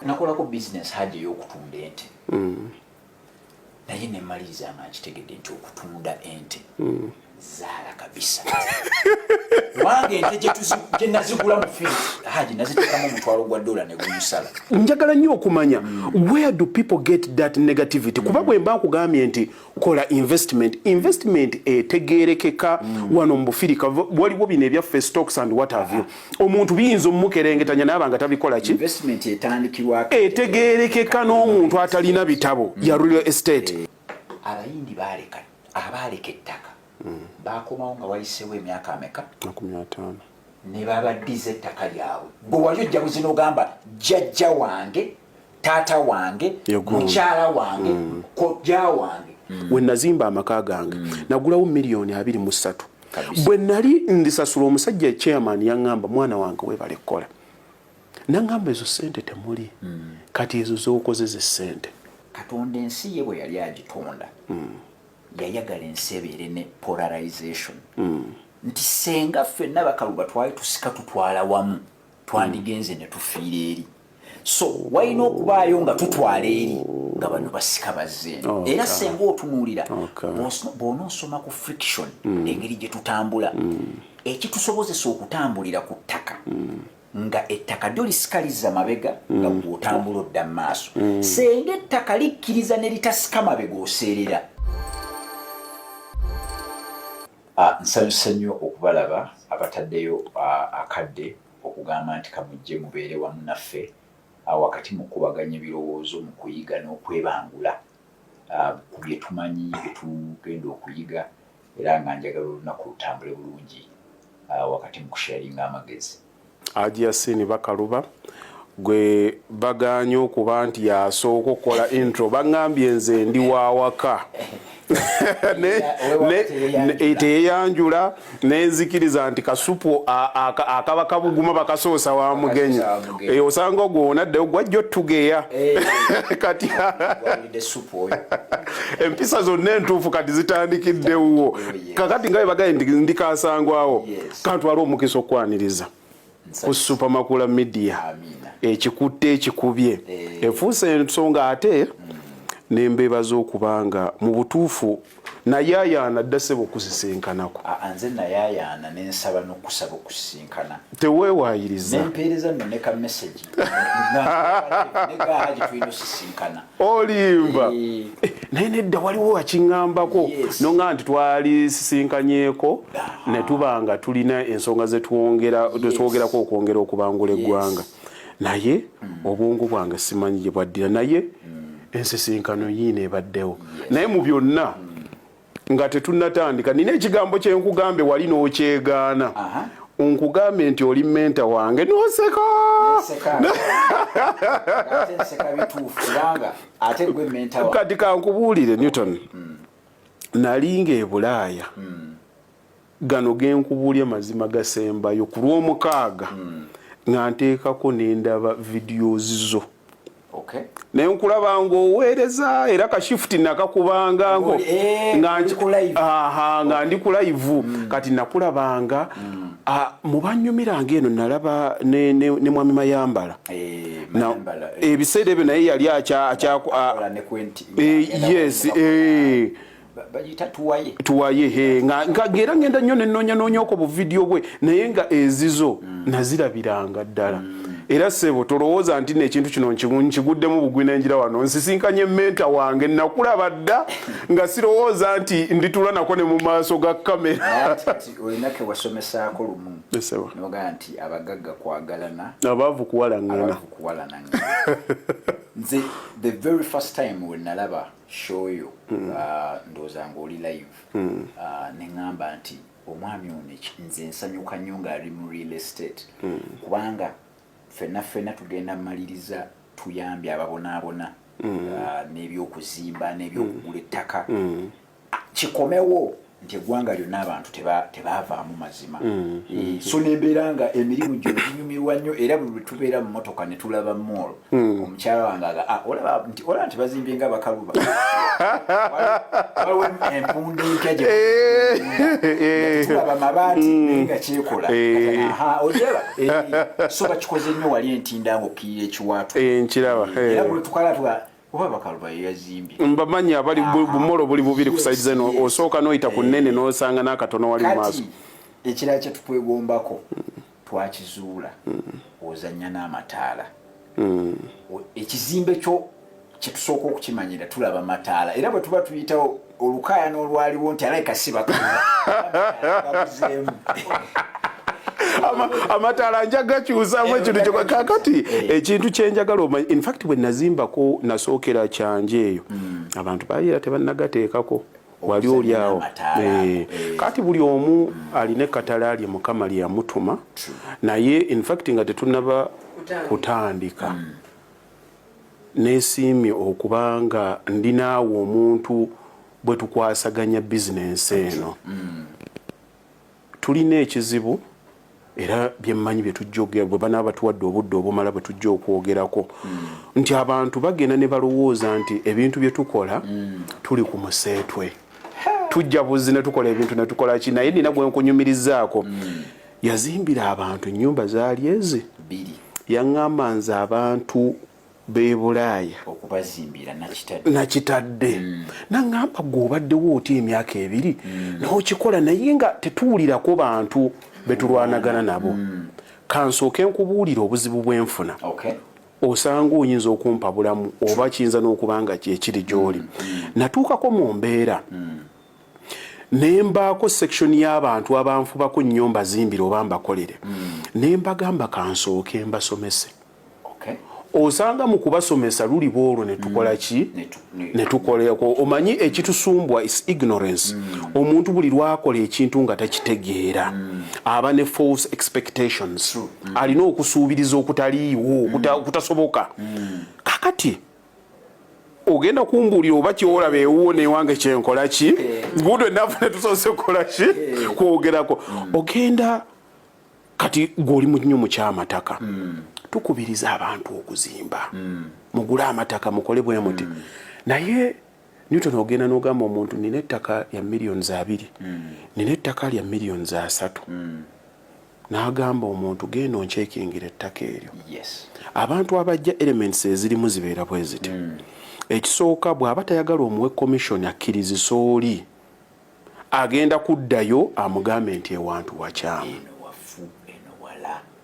nakolako business haja y'okutunda ente naye nemmaliriza nga nkitegedde nti okutunda ente zaala kabisa wange ente gye nazigula mu field haji naziteekamu omutwalo gwa $1 ne gumusala. Njagala nnyo okumanya where do people get that negativity kuba bwe mba nkugambye nti kola investment etegeerekeka wano mu bufirika waliwo bino ebyaffe stocks and what have you omuntu biyinza omukerengetanya naye abanga tabikola ki investment etandikirwako etegeerekeka n'omuntu atalina bitabo ya real estate. Abayindi abaaleka ettaka bakomawo nga wayiseewo emyaka ameka 50 ne babaddiza ettaka lyabwe bwe wali ojja buzina ogamba jjajja wange taata wange mukyala wange kojja wange. Bwe nazimba amaka gange nagulawo $223,000 bwe nali ndisasula omusajja chairman yaŋŋamba mwana wange weebale kukola naŋŋamba ezo ssente temuli kati ezo z'okozeze ssente. Katonda ensi ye bwe yali agitonda yayagala ensi ebeere ne polarization nti senga ffenna bakaluba twali tusika tutwala wamu twandigenze ne tufiira eri so walina okubaayo nga tutwala eri nga bano basika bazzeeno era senga otunuulira bw'onoosoma ku friction engeri gye tutambula ekitusobozesa okutambulira ku ttaka nga ettaka lyo lisikaliza mabega nga bw'otambula odda mu maaso senga ettaka likkiriza ne litasika mabega oseerera. Nsanyusa nnyo okubalaba abataddeyo akadde okugamba nti kamujje mubeere wamu naffe wakati mu kubaganya ebirowoozo mu kuyiga n'okwebangula ku bye tumanyi bye tugenda okuyiga era nga njagala olunaku lutambule bulungi wakati mu kusharinga amagezi. Haji Yasin Bakaluba gwe baganye okuba nti yasooka okukola intro baŋŋambye nze ndi waawaka teyanjula nenzikiriza nti kasupu akaba kabuguma bakasoosa wa mugenyi osanga gwonaddeyo gwajja otugeya kati empisa zonna entuufu kati zitandikiddewo kakati nga bebagaye ndi kasangwawo kantwala omukisa okwaniriza ku Supermakula Media ekikutte ekikubye efuuse ensonga ate nembeebaza okubanga mu butuufu nayayaana dda ssebo okusisinkanako. Nze nayayaana nensaba n'okusaba okusisinkana teweewaayiriza nempeereza nno ne ka message negaaji tulina osisinkana olimba naye nedda waliwo wakiŋŋambako nonga nti twali sisinkanyeeko ne tuba nga tulina ensonga zetwogerako okwongera okubangula eggwanga naye obwongo bwange simanyi gye bwaddira naye ensisinkano yiino ebaddewo naye mu byonna nga tetunnatandika nina ekigambo kyenkugambye wali n'okyegaana onkugambe nti oli menta wange n'oseka kati kankubuulire Newton nalinga e Bulaaya gano genkubuulye mazima gasembayo ku Lwomukaaga nga nteekako nendaba videos zo naye nkulaba ng'oweereza era kashifuti nakakubanga nga ndi ku live kati nakulabanga mu banyumiranga eno nalaba ne mwami Mayambala ebiseera ebyo naye yali yes bagita tuwaye nga gera ngenda nnyo nennoonyanoonyako bu video bwe naye nga ezizo nazirabiranga ddala era ssebo tolowooza nti n'ekintu kino nkiguddemu bugwi n'enjira wano nsisinkanye menta wange nakulaba dda nga sirowooza nti nditula nako ne mu maaso ga kamera olinake wasomesaako lumu nogaa nti abagagga kwagalana abaavu kuwalaŋŋana nze the very first time we nalaba show yo ndowooza ng'oli live neŋŋamba nti omwami ono nze nsanyuka nnyo ng'ali mu real estate kubanga ffenna tugenda maliriza tuyambye ababonaabona n'ebyokuzimba n'ebyokugula ettaka kikomewo nti eggwanga lyonna abantu tebaavaamu mazima. So nembeera nga emirimu gyo ginyumirwa nnyo era bwe tubeera mu motoka ne tulaba mall omukyala wange olaba nti bazimbye nga bakaluba waliwo empunda empya gye tulaba mabaati nga kyekola ojaba so bakikoze nnyo wali entinda nga okkirira ekiwaatu era bwe tukala oba bakaluba yazimbye mbamanyi abali bumolo buli bubiri ku side zeno osooka noyita ku nnene n'osanga n'akatono wali mu maaso. Ekirala kye tukwegombako twakizuula ozannya n'amataala. Ekizimbe kyo kye tusooka okukimanyira tulaba mataala era bwe tuba tuyitawo olukaaya n'olwaliwo nti alayika si bakabuzeemu amataala njagakyusamu ekintu kyo kakati ekintu kyenjagala omanyi. In fact bwe nazimbako nasookera kyanje eyo abantu baayera tebannagateekako wali oli awo kati buli omu alina ekkatala alye mukama lye yamutuma naye in fact nga tetunnaba kutandika neesiimye okubanga ndinaawo omuntu bwe tukwasaganya bizinensi eno tulina ekizibu era byemmanyi bye tujja okugera bwe banaaba batuwadde obudde obumala bwe tujja okwogerako nti abantu bagenda ne balowooza nti ebintu bye tukola tuli ku museetwe tujja buzi ne tukola ebintu ne tukola ki naye nina gwe nkunyumirizaako yazimbira abantu ennyumba zaali ezi yaŋŋamba nze abantu b'e Bulaaya okubazimbira nakitadde naŋŋamba gw'obaddewo oti emyaka ebiri n'okikola naye nga tetuwulirako bantu betulwanagana nabo kansooke nkubuulira obuzibu bwenfuna osanga oyinza okumpa bulamu oba kiyinza n'okubanga kyekiri gy'oli natuukako mu mbeera nembaako section y'abantu abanfubako nnyo mbazimbire oba mbakolere nembagamba kansooke mbasomese osanga mu kubasomesa luli bwolwo ne tukola ki ne tukoleko omanyi ekitusumbwa is ignorance omuntu buli lwakola ekintu nga takitegeera aba ne false expectations alina okusuubiriza okutaliiwo okutasoboka kakati ogenda kumbuulira oba kyolaba ewuwo newange kyenkola ki budde nafune tusoose kukola ki kwogerako ogenda kati gweoli nnyo mu kyamataka tukubiriza abantu okuzimba mugule amataka mukole bwe muti naye Newton ogenda n'ogamba omuntu nina ettaka lya millions 2 nina ettaka lya millions 3 n'agamba omuntu genda oncekingira ettaka eryo abantu abajja elements ezirimu zibeera bwe ziti ekisooka bw'aba tayagala omuwe commission akkirizisa oli agenda kuddayo amugambe nti ewantu wakyamu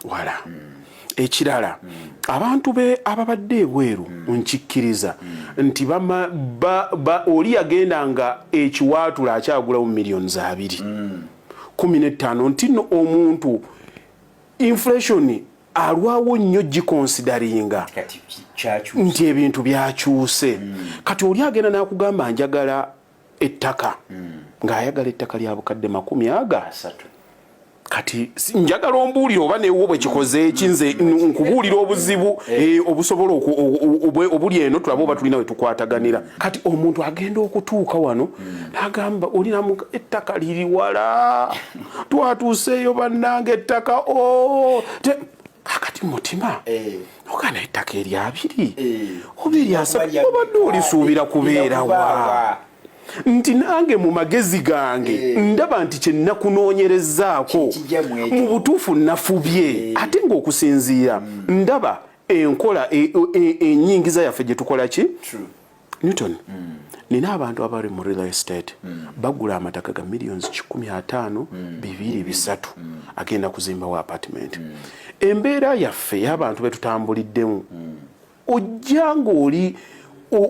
wala ekirala abantu be ababadde ebweru nkikkiriza nti oli yagenda nga ekiwaatula akyagulawo millions 215 nti no omuntu inflation alwawo nnyo gikonsidaringa nti ebintu byakyuse kati oli agenda n'akugamba njagala ettaka ng'ayagala ettaka lya bukadde 30 kati njagala ombuulira oba newo bwe kikoze ekinze nkubuulira obuzibu obusobola obuli eno tulaba oba tulina we tukwataganira kati omuntu agenda okutuuka wano n'agamba olinamu ettaka liri wala twatuuseeyo bannange ettaka kakati mutima ogana ettaka eri 2 oba eri 3 obadde olisuubira kubeerawa nti nange mu magezi gange ndaba nti kye nakunoonyerezaako mu butuufu nafubye ate ng'okusinziira ndaba enkola ennyingiza yaffe gye tukola ki Newton nina abantu abali mu real estate bagula amataka ga millions 15 2 3 agenda kuzimbawo apartment embeera yaffe y'abantu betutambuliddemu ojja ng'oli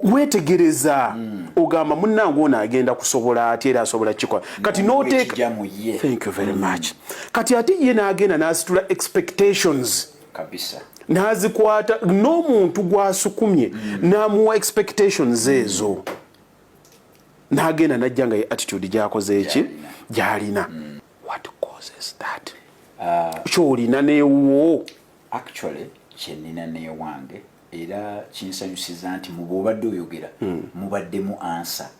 wetegereza ogamba munnange ono agenda kusobola ati era asobola kikola kati noteeka thank you very much kati ate ye n'agenda n'asitula expectations kabisa n'azikwata n'omuntu gwasukumye n'amuwa expectations ezo n'agenda n'ajja nga ye attitude gy'akoze eki gy'alina what causes that ky'olina neewuwo actually kyenina neewange era kinsanyusiza nti mubadde oyogera mubaddemu ansa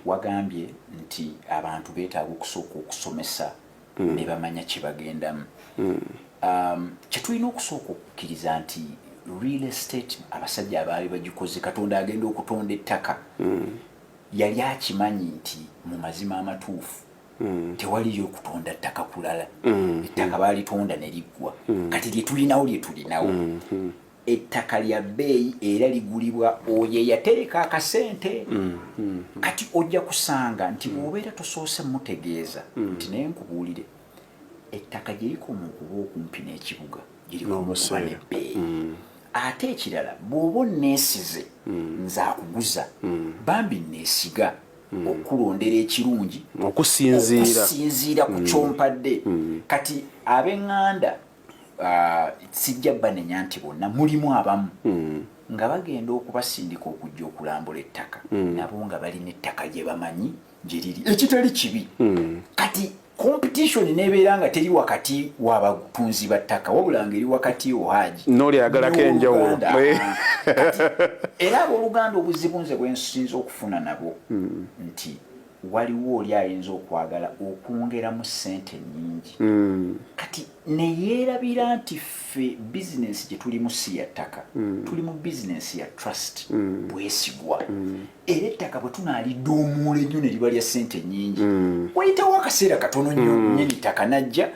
wagambye nti abantu beetaaga okusooka okusomesa ne bamanya kye bagendamu. Kye tulina okusooka okukkiriza nti real estate abasajja abaali bagikoze Katonda agenda okutonda ettaka yali akimanyi nti mu mazima amatuufu tewaliyo okutonda ttaka kulala. Ettaka baalitonda ne liggwa. Kati lye tulinawo ettaka lya bbeeyi era ligulibwa oyo eyatereka akasente. Kati ojja kusanga nti bw'obeera tosoose mutegeeza nti naye nkubuulire ettaka gye likooma okuba okumpi n'ekibuga gye likooma okuba n'ebbeeyi. Ate ekirala bw'oba onneesize nze akuguza bambi nneesiga okulondera ekirungi okusinziira ku kyompadde. Kati ab'eŋŋanda sijja banenya nti bonna mulimu abamu nga bagenda okubasindika okujja okulambula ettaka nabo nga balina ettaka gye bamanyi gye liri ekitali kibi. Kati competition nebeera nga teri wakati w'abatunzi ba ttaka wabula ngeri wakati Haji n'oli agalako enjawulo. Era abooluganda obuzibu nze bwe nsinza okufuna nabo nti waliwo oli ayinza okwagala okwongeramu ssente nnyingi. Kati neyeerabira nti ffe bizinensi gye tulimu si ya ttaka, tuli mu bizinensi ya trust, bwesigwa. Era ettaka bwe tunaalidduumuula ennyo ne liba lya ssente nnyingi wayitawo akaseera katono nnyo nnyini ttaka najja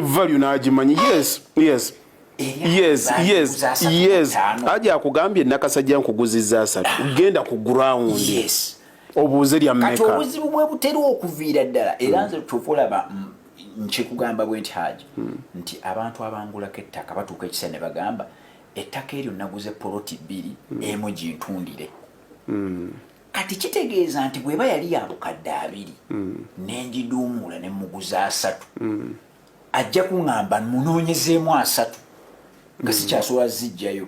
value n'agimanyi. Yes. Aja akugambye nakasajja nkuguzizza 3 genda ku ground. Obuuze lya mmeka. Kati obuzibu bwe butera okuviira ddala era nze tufolaba nkikugamba bwe nti Haji nti abantu abangulako ettaka batuuka ekisa ne bagamba ettaka eryo naguze poloti 2 emu gintundire. Kati kitegeeza nti bweba yali yabukadde 2 n'engiduumuula ne muguza 3 ajja kuŋŋamba munoonyezeemu 3 nga sikyasobola zijjayo.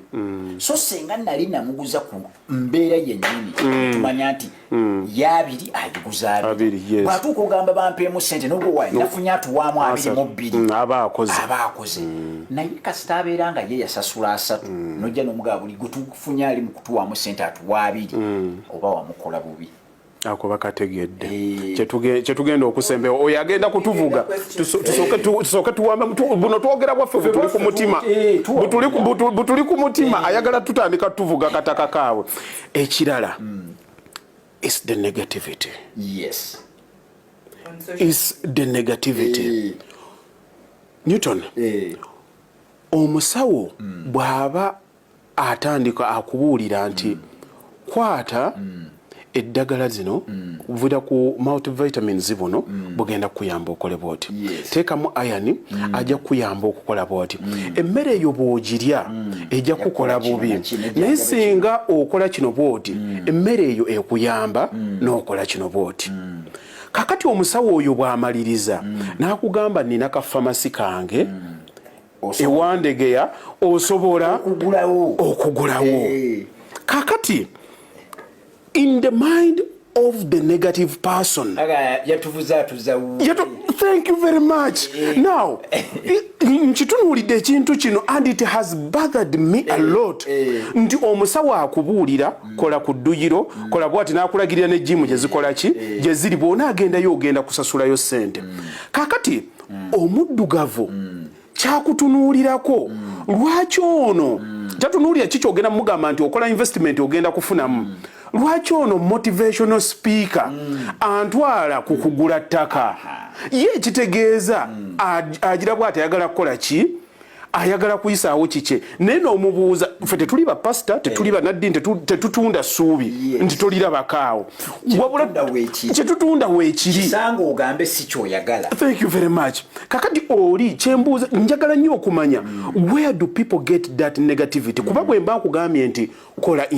So senga nali namuguza ku mbeera yennyini tumanya nti ya2 agiguza 2 bwatuuka ogamba bampeemu ssente n'obwo wayi nafunye atuwaamu 22 abaakoze naye kasita abeera nga ye yasasula 3 nojja n'omugaa buli gwe tufunye ali mu kutuwaamu ssente atuwa 2 oba wamukola bubi. Ako bakategedde kyetugenda okusembewa oyo agenda kutuvuga tusooke tuwambe buno twogera bwaffe butuli ku mutima ayagala tutandika tuvuga kataka kaabwe. Ekirala is the negativity. Is the negativity. Newton omusawo bw'aba atandika akubuulira nti kwata eddagala zino vuda ku multivitamins buno bugenda kuyamba okole bwoti. Teekamu iron ajja kuyamba okukola bwoti. Emmere eyo bw'ogirya ejja kukola bubi. Naye singa okola kino bwoti emmere eyo ekuyamba n'okola kino bwoti. Kakati omusawo oyo bw'amaliriza n'akugamba nina ka famasi kange ewandegeya osobola okugulawo. Kakati in the mind of the negative person. Thank you very much. Now, nchitunuulidde ekintu kino and it has bothered me a lot. Nti omusawo akubuulira kola ku dduyiro kola bwati n'akulagirira ne jimu gye zikola ki gye ziri bw'ona agendayo ogenda kusasulayo ssente. Kakati omuddugavu kyakutunuulirako lwaki ono kyatunuulira ki kyogenda mugamba nti okola investment ogenda kufunamu. Lwaki ono motivational speaker antwala ku kugula ttaka ye kitegeeza agira bw'ati ayagala kukola ki ayagala kuyisaawo kike naye n'omubuuza ffe tetuli bapasita tetuli banaddini tetutunda ssuubi nti tolirabakaawo wabula kyetutunda weekiri kisanga ogambe si kyoyagala. Thank you very much. Kakati oli kyembuuza njagala nnyo okumanya where do people get that negativity kuba bwe mba nkugambye nti kola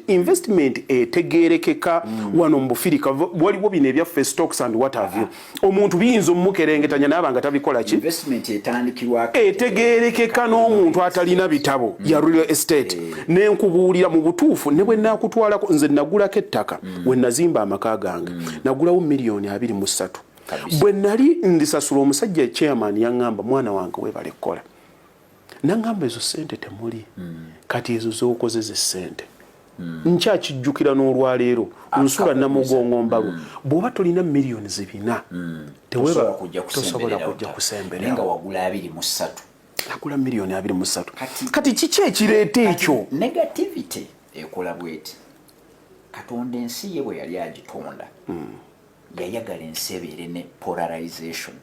investment etegeerekeka wano mu Bufirika waliwo bino ebyaffe stocks and what have you omuntu biyinza omumukerengetanya naaba nga tabikola ki investment etandikirwako etegeerekeka n'omuntu atalina bitabo ya real estate n'enkubuulira mu butuufu ne bwe naakutwalako nze nagulako ettaka we nazimba amaka gange nagulawo $23,000,000 bwe nali ndisasula omusajja chairman yaŋŋamba mwana wange weebale kukola naŋŋamba ezo ssente temuli kati ezo z'okozeze ssente ncha kijjukira n'olwaleero nsula namugongo mbalu bw'oba tolina millions 4 teweeba tosobola kujja kusembera nga wagula 23 akula millions 23 kati kiki ekireeta ekyo negativity ekola bweti Katonda ensi ye bwe yali agitonda yayagala ensi ebeere ne polarization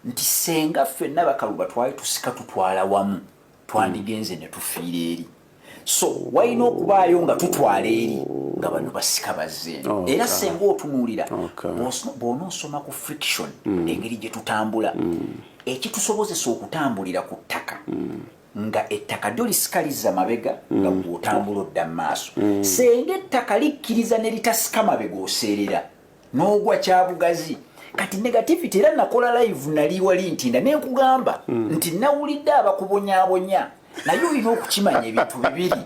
nti senga ffenna bakaluba twali tusika tutwala wamu twandigenze ne tufiira eri so walina okubaayo nga tutwala eri nga bano basika bazze era senga otunuulira bw'onoosoma ku friction engeri gye tutambula ekitusobozesa okutambulira ku ttaka nga ettaka lyo lisikaliza mabega nga bw'otambula odda mu maaso senga ettaka likkiriza ne litasika mabega oseerera n'ogwa kyabugazi kati negativity era nakola live nali wali ntinda nenkugamba nti nawulidde abakubonyaabonya naye olina okukimanya ebintu bibiri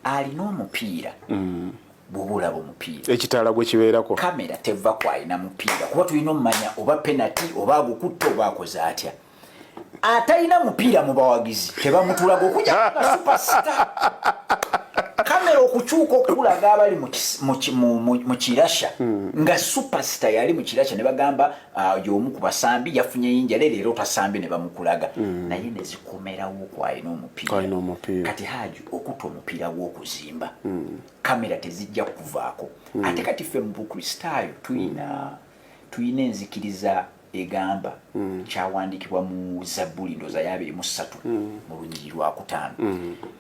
alina omupiira bw'oba omupiira ekitaala gwe kibeerako kamera teva kwalina mupiira kuba tulina omumanya oba penalty oba agukutta oba akoze atya atalina mupiira mu bawagizi tebamutulaga okujja nga superstar kamera okukyuka okulaga abali mu kirasha nga superstar yali mu kirasha ne bagamba y'omu ku basambi yafunye yinja leero tasambi ne bamukulaga naye ne zikomerawo kwalina omupiira kati haji okutta omupiira gw'okuzimba kamera tezijja kuvaako ate kati ffe mu bukristaayo tuyina enzikiriza egamba kyawandikibwa mu Zabbuli ndoza ya 23 mu Lunyiriri lwa 5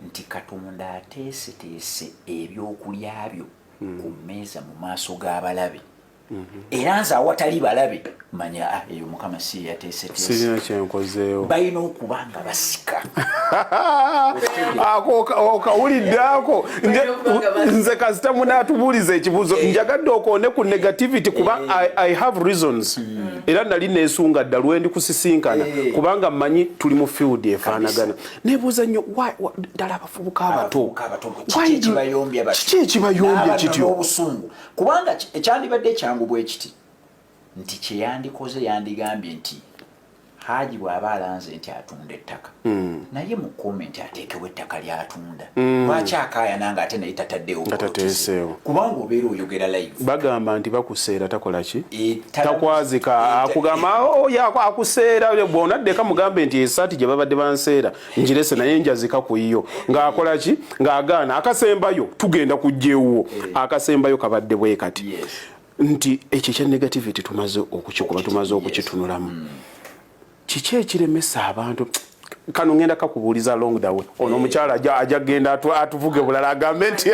nti Katonda ateeseteese ebyokulya byo ku mmeeza mu maaso g'abalabe era nze awatali balabe manya eyo Mukama si yateeseteese sirina kyenkozeewo balina okuba nga basika okawulidde ako nze kasita munaatubuuliza ekibuuzo njagadde okoone ku negativity kuba I have reasons era nali neesunga dda lwendi kusisinkana kubanga mmanyi tuli mu field efaanagana neebuuza nnyo ddala abavubuka abato kiki ekibayombya kityo obusungu kubanga ekyandibadde ekyangu bwe kiti nti kyeyandikoze yandigambye nti Haji bw'aba alanze nti atunda ettaka naye mu comment ateekewo ettaka ly'atunda lwaki akaayana nga ate naye tataddewo kubanga obeera oyogera live bagamba nti bakuseera takola ki takwazika akugamba akuseera bw'onaddeka mugambe nti esaati gye babadde banseera njirese naye njazika ku yo ng'akola ki ng'agaana akasembayo tugenda kujjeewo akasembayo kabadde bwe kati nti ekyo kya negativity tumaze okukikuba tumaze okukitunulamu kiki ekiremesa abantu kano ngenda kakubuuliza along the way ono omukyala ajja genda atuvuge bulala agambe nti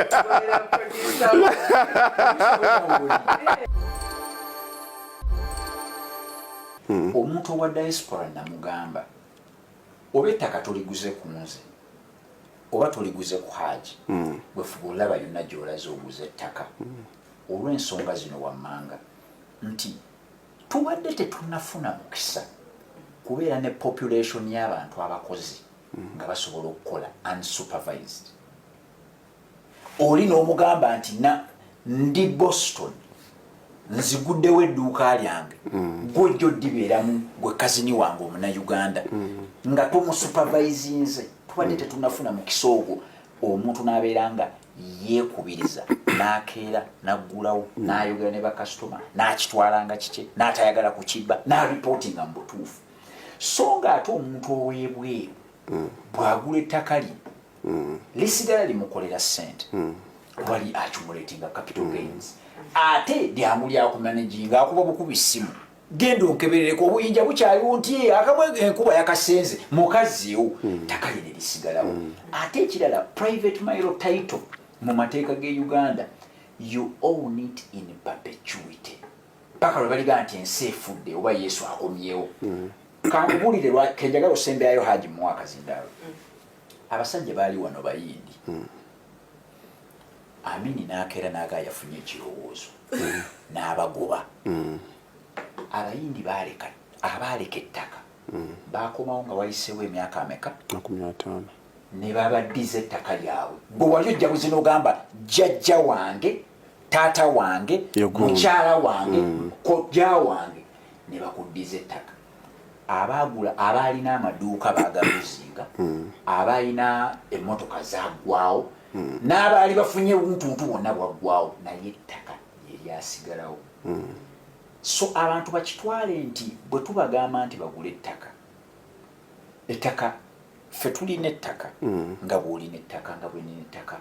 omuntu owa diaspora namugamba oba ettaka toliguze ku nze oba toliguze ku Haji bwefuba olaba yonna gy'olaze oguze ettaka olw'ensonga zino wammanga nti tubadde tetunnafuna mukisa kubeera ne population y'abantu abakozi nga basobola okukola unsupervised oli n'omugamba nti ndi Boston nziguddewo edduuka lyange gw'ojja oddibeeramu gwe kazini wange omuna-Uganda nga tomusupervisinze tubadde tetunnafuna mukisa ogwo omuntu n'abeera nga yeekubiriza n'akeera n'aggulawo n'ayogera ne bakasitoma n'akitwala nga kike n'atayagala kukibba n'aripootinga mu butuufu so nga ate omuntu oweebweru bw'agula ettaka lye lisigala limukolera ssente wali accumulatinga capital gains ate lyangu lyakumanaginga akuba bukubi ssimu genda onkeberereko obuyinja bukyaliwo nti akamwe enkuba yakasenze mukaziwo ttaka lye ne lisigalawo ate ekirala private marital title mu mateeka g'e Uganda you own it in perpetuity paka lwe baliga nti ensi efudde oba Yesu akomyewo kankubulire kenjagala osemberayo Haji mu mwaka zindaalo abasajja baali wano bayindi Amini n'akeera n'aga yafunye ekirowoozo n'abagoba abayindi abaaleka ettaka baakomawo nga wayiseewo emyaka ameka 50 ne babaddiza ettaka lyabwe bwe wali ojja buzina ogamba jjajja wange taata wange mukyala wange kojja wange ne bakuddiza ettaka abaagula abaalina amaduuka baagabuzinga abaalina emmotoka zaggwawo n'abaali bafunye buntuntu wonna bwaggwawo naye ettaka eryasigalawo. So abantu bakitwale nti bwe tubagamba nti bagula ettaka ffe tulina ettaka nga bw'olina ettaka nga bwenina ettaka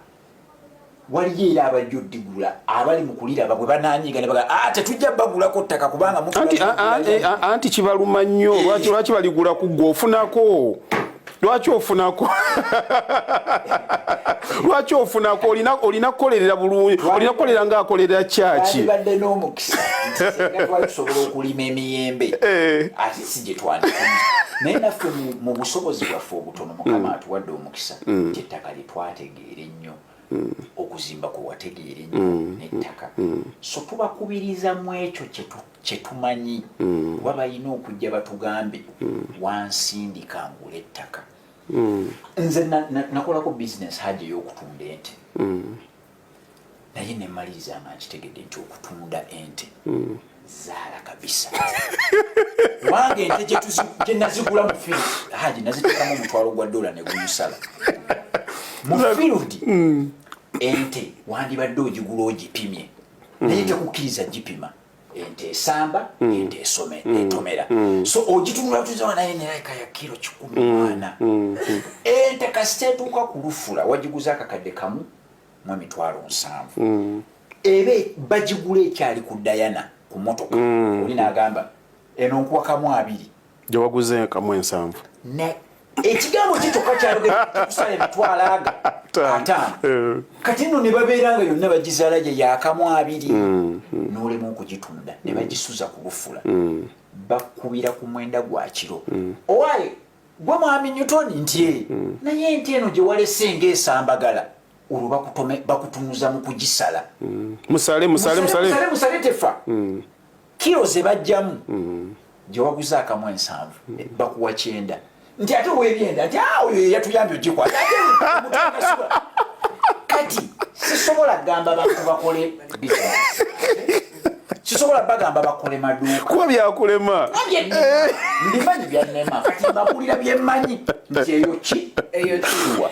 waliyo era abajja oddigula abali mu kuliraba bwe banaanyiga ne baga tetujja bagulako ttaka kubanga anti kibaluma nnyo lwaki baligula ku gwe ofunako lwaki ofunako lwaki ofunako olina kukolerera bulungi olina kukolerera ng'akolerera kyaki badde n'omukisa nga twali tusobola okulima emiyembe ate si gye twandikuliza naye naffe mu busobozi bwaffe obutono mukama atuwadde omukisa kyettaka lye twategeera ennyo okuzimba kwe wategeera ennyo n'ettaka so tubakubiriza mu ekyo kye tumanyi kuba balina okujja batugambe wansindika ngula ettaka. Nze nakolako bizinesi hajja ey'okutunda ente naye nemaliriza nga nkitegedde nti okutunda ente zaala kabisa wange ente gye nazigula mu field haji naziteekamu omutwalo gwa dola ne gumusala mu field ente wandibadde ogigula ogipimye naye tekukkiriza gipima ente esamba ente etomera so ogitunula tuzawa naye nerayika ya kilo 14 ente kasite etuuka ku lufula wagiguza akakadde kamu mu emitwalo 7 ebe bagigula ekyali ku dayana ku motoka oli n'agamba eno nkuwa kamu 2 gye waguze kamu 7 ekigambo kitoka kyalogera kusala emitwalo aga 5 kati nno ne babeera nga yonna bagizaala gye yakamu 2 n'olemu okugitunda ne bagisuza ku lufula bakubira ku mwenda gwa kiro owaye gwe mwami Newton nti naye ente eno gye walese ng'esambagala olwo bakutunuza mu kugisala musale tefa kiro ze bajjamu gye waguza akamu 7 bakuwa 9 nti ate webyenda nti oyo yatuyambye ogikwata kati sisobola gamba bantu bakole business sisobola bagamba bakole maduuka kuba byakulema ndimanyi byannema kati mbakulira byemmanyi nti eyo kiwa